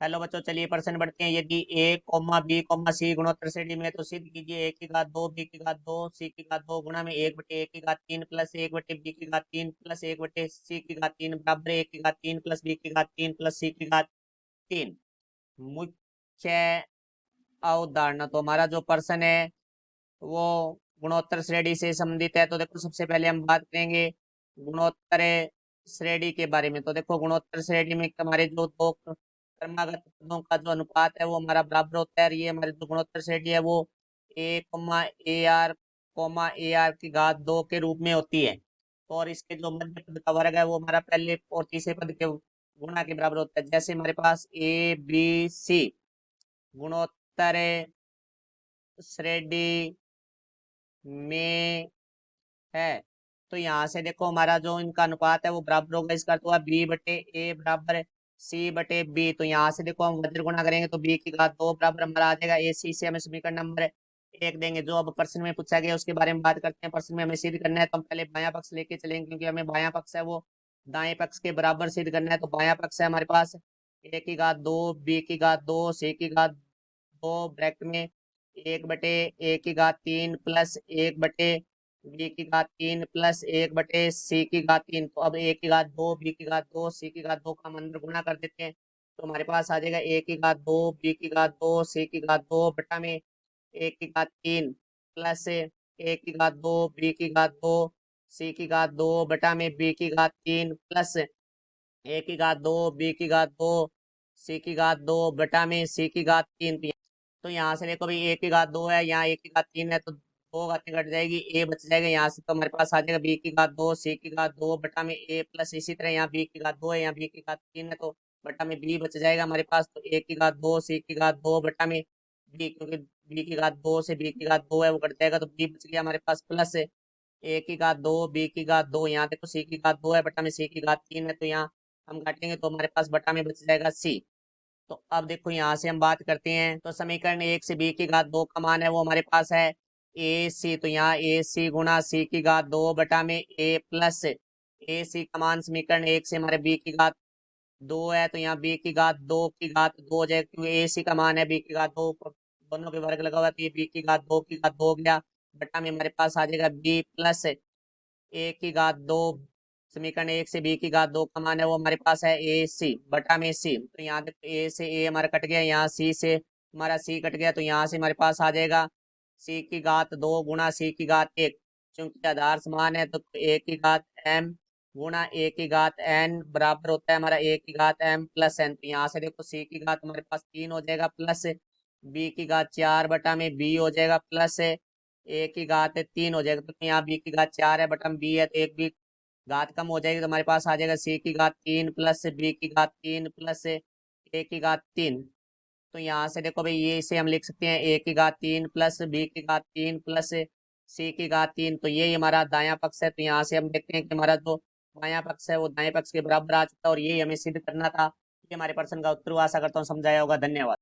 Hello बच्चों, चलिए प्रश्न बढ़ते हैं। यदि ए कॉमा बी कॉमा सी गुणोत्तर श्रेणी में है, तो सिद्ध कीजिए ए की घात दो बी की घात दो सी की घात दो गुणा में एक बटे ए की घात तीन प्लस एक बटे बी की घात तीन प्लस एक बटे सी की घात तीन बराबर ए की घात तीन प्लस बी की घात तीन प्लस सी की घात तीन। मुख्य अवधारणा, तो हमारा जो प्रश्न है वो गुणोत्तर श्रेणी से संबंधित है। तो देखो, सबसे पहले हम बात करेंगे गुणोत्तर श्रेणी के बारे में। तो देखो, गुणोत्तर श्रेणी में हमारे जो दो क्रमागत पदों का जो अनुपात है वो हमारा बराबर होता है। और ये हमारी जो गुणोत्तर श्रेणी है वो ए आर की घात दो के रूप में होती है। और इसके जो मध्य पद का वर्ग है वो हमारा पहले और तीसरे पद के गुणा के बराबर होता है। जैसे हमारे पास ए बी सी गुणोत्तर श्रेणी में है, तो यहाँ से देखो हमारा जो इनका अनुपात है वो बराबर होगा। इसका अर्थ हुआ बी बटे ए बराबर सी बटे बी। तो यहाँ से देखो हम वज्र गुणा करेंगे तो बी की घात दो बराबर हमारा आ जाएगा ए सी। से हमें समीकरण नंबर एक देंगे। जो अब प्रश्न में पूछा गया उसके बारे में बात करते हैं। प्रश्न में हमें सिद्ध करना है तो हम पहले बायां पक्ष लेके चलेंगे, क्योंकि हमें बायां पक्ष है वो दाएं पक्ष के बराबर सिद्ध करना है। तो बायां पक्ष है हमारे पास ए की घात दो बी की घात दो सी की घात दो ब्रैकेट में एक बटे ए की घात तीन प्लस एक बटे बी की घात तीन प्लस एक बटे सी की घात तीन। तो अब ए की घात दो बी की घात दो सी की घात दो का हम अंदर गुणा कर देते हैं। तो हमारे पास आ जाएगा ए की घात दो बी की घात दो सी की घात दो बटा में ए की घात तीन प्लस ए की घात दो बी की घात दो सी की घात दो बटा में बी की घात तीन प्लस ए की घात दो बी की घात दो सी की घात दो बटा में सी की घात तीन। तो यहाँ से देखो भाई, ए की घात दो है, यहाँ ए की घात तीन है, तो दो घातें घट जाएगी, ए बच जाएगा यहाँ से। तो हमारे पास आ जाएगा बी की घात दो सी की घात दो बटा में ए प्लस इसी तरह यहाँ बी की घात दो है, यहाँ बी की घात तीन है, तो बटा में बी बच जाएगा हमारे पास। तो ए की घात दो सी की घात दो बटा में बी, क्योंकि बी की घात दो से बी की घात दो है वो कट जाएगा, तो बी बच गया हमारे पास। प्लस ए की घात दो बी की घात दो, यहाँ देखो सी की घात दो है बटा में सी की घात तीन है, तो यहाँ हम काटेंगे तो हमारे पास बटा में बच जाएगा सी। तो अब देखो यहाँ से हम बात करते हैं। तो समीकरण एक से बी की घात दो का मान है वो हमारे पास है ए सी। तो यहाँ ए सी गुणा सी की घात दो बटा में ए प्लस ए सी का मान समीकरण एक से हमारे बी की घात दो है, तो यहाँ बी की घात दो हो जाएगा, क्योंकि ए सी का मान है बी की घात दो, दोनों के वर्ग लगा हुआ है, तो ये बी की घात दो हो गया बटा में हमारे पास आ जाएगा बी प्लस ए की घात दो। समीकरण एक से बी की घात दो का मान है वो हमारे पास है ए सी बटा में सी। तो यहाँ देखो ए से ए हमारा कट गया, यहाँ सी से हमारा सी कट गया, तो यहाँ से हमारे पास आ जाएगा सी की घात दो गुणा सी की घात एक। चूंकि आधार समान है तो ए की घात एम गुणा ए की घात एन बराबर होता है हमारा ए की घात एम प्लस एन। तो यहाँ से देखो सी की घात हमारे पास तीन हो जाएगा प्लस बी की घात चार बटा में बी हो जाएगा प्लस ए की घात तीन हो जाएगा। तो यहाँ बी की घात चार है बटा में बी है, तो एक भी घात कम हो जाएगी, तो हमारे पास आ जाएगा सी की घात तीन प्लस बी की घात तीन प्लस ए की घात तीन। तो यहाँ से देखो भाई, ये इसे हम लिख सकते हैं ए की घात तीन प्लस बी की घात तीन प्लस सी की घात तीन। तो ये हमारा दायां पक्ष है। तो यहाँ से हम देखते हैं कि हमारा जो बायां पक्ष है वो दाएं पक्ष के बराबर आ चुका है, और ये हमें सिद्ध करना था। ये हमारे प्रश्न का उत्तर हुआ। आशा करता हूँ समझाया होगा। धन्यवाद।